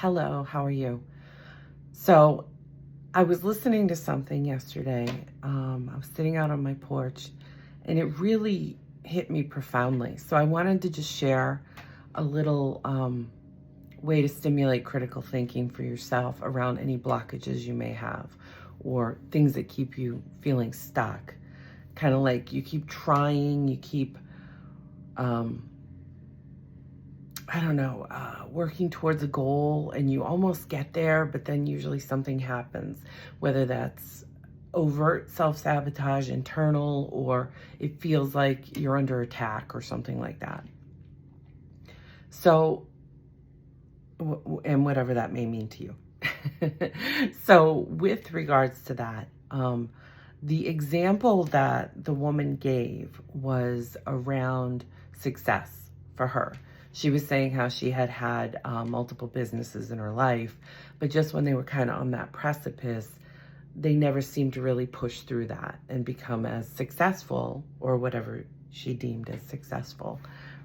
Hello, how are you? So, I was listening to something yesterday. I was sitting out on my porch and it really hit me profoundly. So, I wanted to just share a little way to stimulate critical thinking for yourself around any blockages you may have or things that keep you feeling stuck. Kind of like you keep trying, you keep um, I don't know, working towards a goal and you almost get there, but then usually something happens, whether that's overt self-sabotage, internal, or it feels like you're under attack or something like that. So, and whatever that may mean to you. So with regards to that, the example that the woman gave was around success for her. She was saying how she had had multiple businesses in her life, but just when they were kind of on that precipice, they never seemed to really push through that and become as successful or whatever she deemed as successful,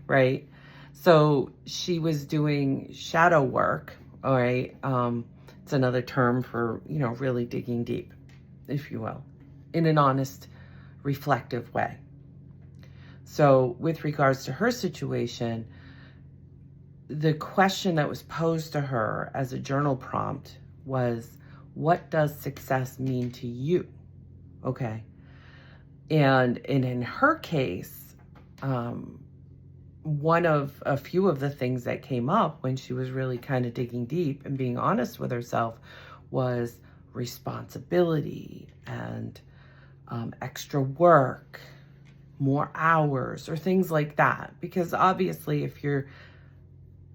right? So she was doing shadow work, all right? It's another term for, really digging deep, if you will, in an honest, reflective way. So with regards to her situation, the question that was posed to her as a journal prompt was, what does success mean to you? Okay. And in her case, one of a few of the things that came up when she was really kind of digging deep and being honest with herself was responsibility and extra work, more hours, or things like that. Because obviously, if you're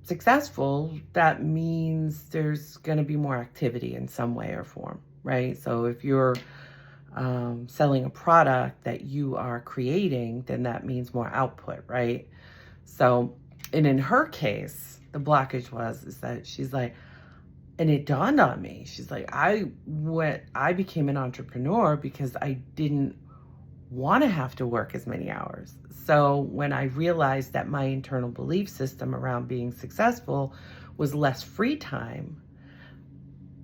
successful, that means there's going to be more activity in some way or form, right? So if you're selling a product that you are creating, then that means more output, right? So, and in her case, the blockage is that she's like, and it dawned on me, she's like, I became an entrepreneur because I didn't want to have to work as many hours. So when I realized that my internal belief system around being successful was less free time,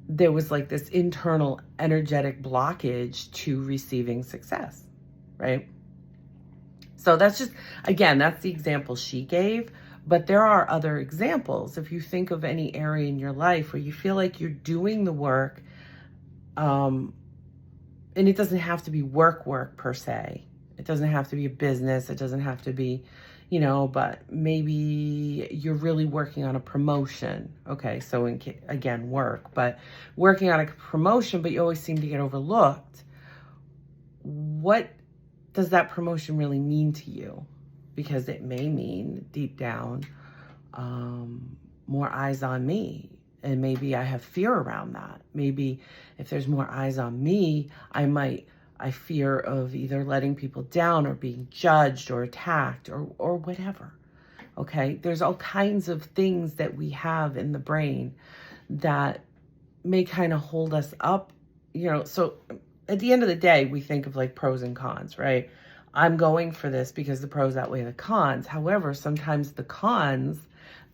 there was like this internal energetic blockage to receiving success, right? So that's just, again, that's the example she gave, but there are other examples. If you think of any area in your life where you feel like you're doing the work, and it doesn't have to be work per se. It doesn't have to be a business. It doesn't have to be, but maybe you're really working on a promotion. Okay, so again, work, but working on a promotion, but you always seem to get overlooked. What does that promotion really mean to you? Because it may mean deep down, more eyes on me. And maybe I have fear around that. Maybe if there's more eyes on me, I fear of either letting people down or being judged or attacked or whatever. Okay. There's all kinds of things that we have in the brain that may kind of hold us up, so at the end of the day, we think of like pros and cons, right? I'm going for this because the pros outweigh the cons. However, sometimes the cons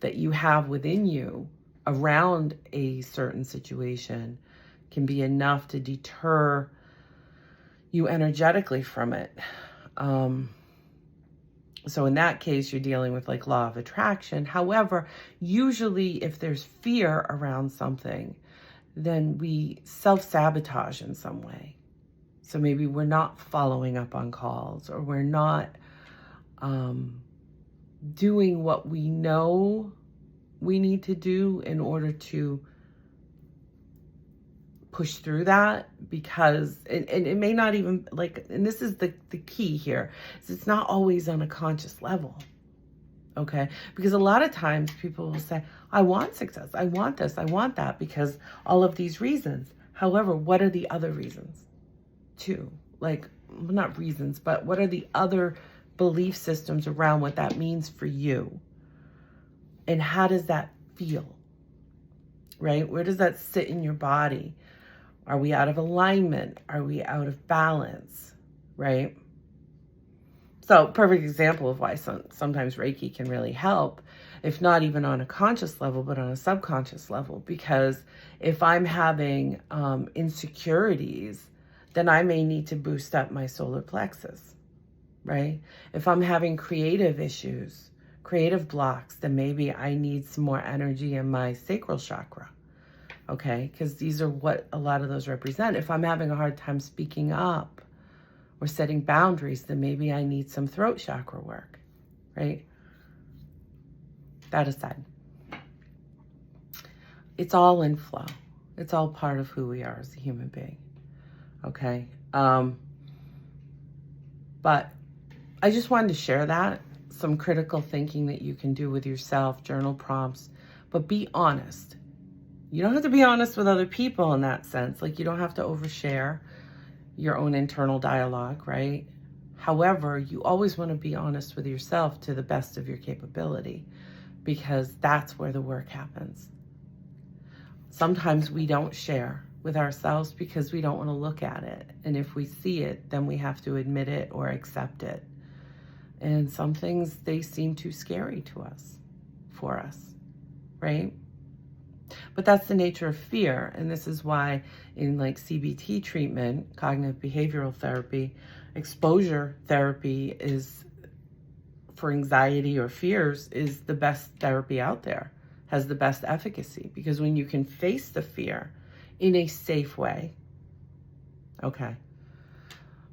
that you have within you around a certain situation can be enough to deter you energetically from it. So in that case, you're dealing with like law of attraction. However, usually if there's fear around something, then we self-sabotage in some way. So maybe we're not following up on calls, or we're not doing what we know we need to do in order to push through that, because and it may not even and this is the key here, is it's not always on a conscious level. Okay, because a lot of times people will say, I want success, I want this, I want that, because all of these reasons. However, what are the other reasons too? Not reasons, but what are the other belief systems around what that means for you? And how does that feel? Right? Where does that sit in your body? Are we out of alignment? Are we out of balance? Right? So, perfect example of why sometimes Reiki can really help if not even on a conscious level, but on a subconscious level. Because if I'm having insecurities, then I may need to boost up my solar plexus, right? If I'm having creative issues, creative blocks, then maybe I need some more energy in my sacral chakra, okay? Because these are what a lot of those represent. If I'm having a hard time speaking up or setting boundaries, then maybe I need some throat chakra work, right? That aside, it's all in flow. It's all part of who we are as a human being, okay? But I just wanted to share that, some critical thinking that you can do with yourself, journal prompts, but be honest. You don't have to be honest with other people in that sense. Like, you don't have to overshare your own internal dialogue, right? However, you always want to be honest with yourself to the best of your capability, because that's where the work happens. Sometimes we don't share with ourselves because we don't want to look at it. And if we see it, then we have to admit it or accept it. And some things, they seem too scary to us, for us, right? But that's the nature of fear. And this is why in like CBT treatment, cognitive behavioral therapy, exposure therapy is, for anxiety or fears, is the best therapy out there, has the best efficacy. Because when you can face the fear in a safe way, okay,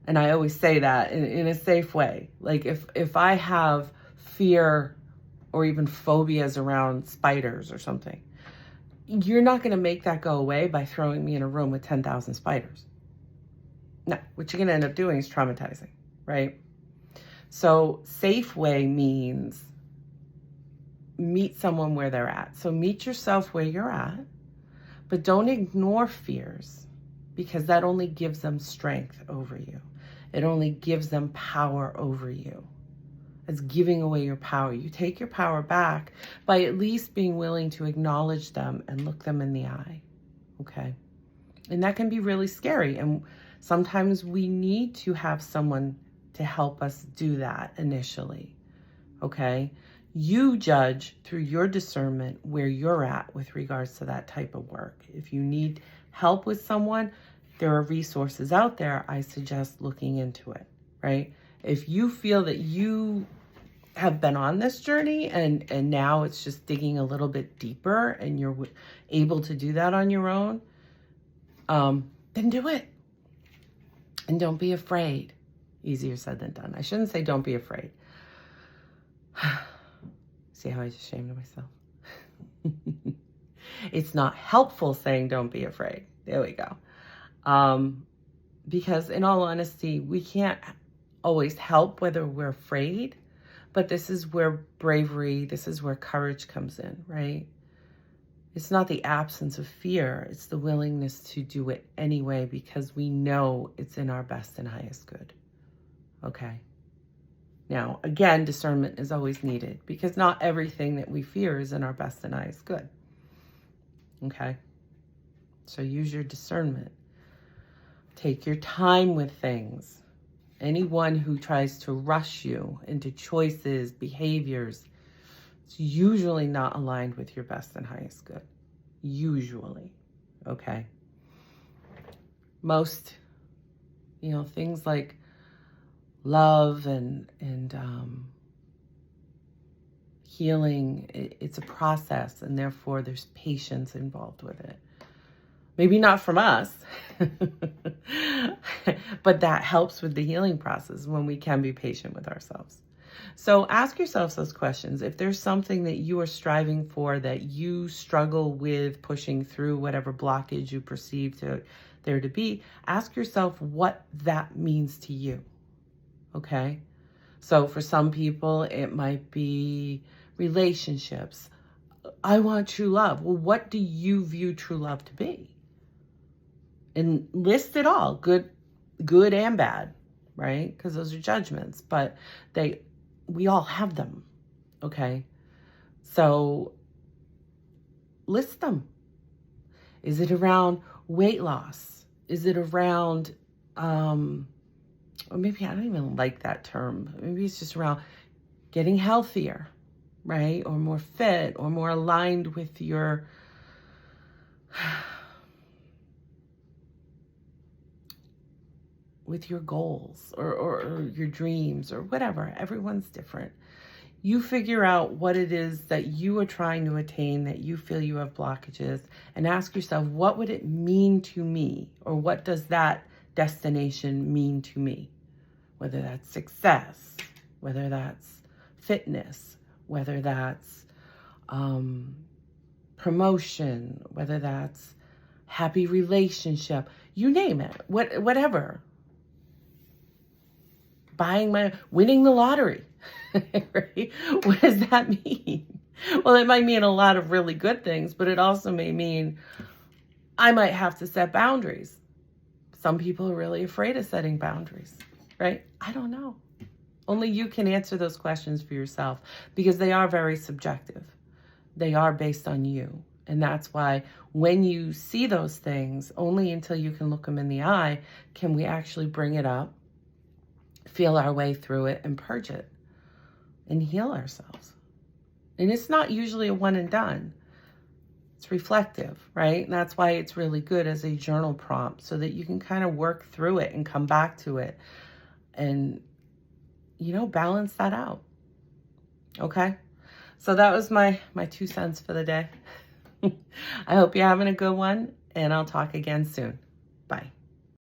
and I always say that in a safe way. Like if I have fear or even phobias around spiders or something, you're not going to make that go away by throwing me in a room with 10,000 spiders. No, what you're going to end up doing is traumatizing, right? So safe way means meet someone where they're at. So meet yourself where you're at, but don't ignore fears, because that only gives them strength over you. It only gives them power over you. It's giving away your power. You take your power back by at least being willing to acknowledge them and look them in the eye, okay? And that can be really scary. And sometimes we need to have someone to help us do that initially, okay? You judge through your discernment where you're at with regards to that type of work. If you need help with someone, there are resources out there. I suggest looking into it, right? If you feel that you have been on this journey and now it's just digging a little bit deeper and you're able to do that on your own, then do it. And don't be afraid. Easier said than done. I shouldn't say don't be afraid. See how I just shamed myself? It's not helpful saying don't be afraid. There we go. Because in all honesty, we can't always help whether we're afraid, but this is where bravery, this is where courage comes in, right? It's not the absence of fear, it's the willingness to do it anyway, because we know it's in our best and highest good, okay? Now, again, discernment is always needed, because not everything that we fear is in our best and highest good, okay? So use your discernment. Take your time with things. Anyone who tries to rush you into choices, behaviors, it's usually not aligned with your best and highest good. Usually, okay? Most, things like love and healing, it's a process, and therefore there's patience involved with it. Maybe not from us, but that helps with the healing process when we can be patient with ourselves. So ask yourselves those questions. If there's something that you are striving for, that you struggle with pushing through, whatever blockage you perceive there to be, ask yourself what that means to you, okay? So for some people, it might be relationships. I want true love. Well, what do you view true love to be? And list it all, good and bad, right? Because those are judgments, but we all have them, okay? So list them. Is it around weight loss? Is it around, or maybe I don't even like that term. Maybe it's just around getting healthier, right? Or more fit, or more aligned with your goals, or your dreams, or whatever. Everyone's different. You figure out what it is that you are trying to attain, that you feel you have blockages, and ask yourself, what would it mean to me? Or what does that destination mean to me? Whether that's success, whether that's fitness, whether that's promotion, whether that's happy relationship, you name it, whatever. Winning the lottery, right? What does that mean? Well, it might mean a lot of really good things, but it also may mean I might have to set boundaries. Some people are really afraid of setting boundaries, right? I don't know. Only you can answer those questions for yourself, because they are very subjective. They are based on you. And that's why when you see those things, only until you can look them in the eye can we actually bring it up, feel our way through it, and purge it and heal ourselves. And it's not usually a one and done. It's reflective, right? And that's why it's really good as a journal prompt, so that you can kind of work through it and come back to it and, balance that out. Okay? So that was my 2 cents for the day. I hope you're having a good one, and I'll talk again soon. Bye.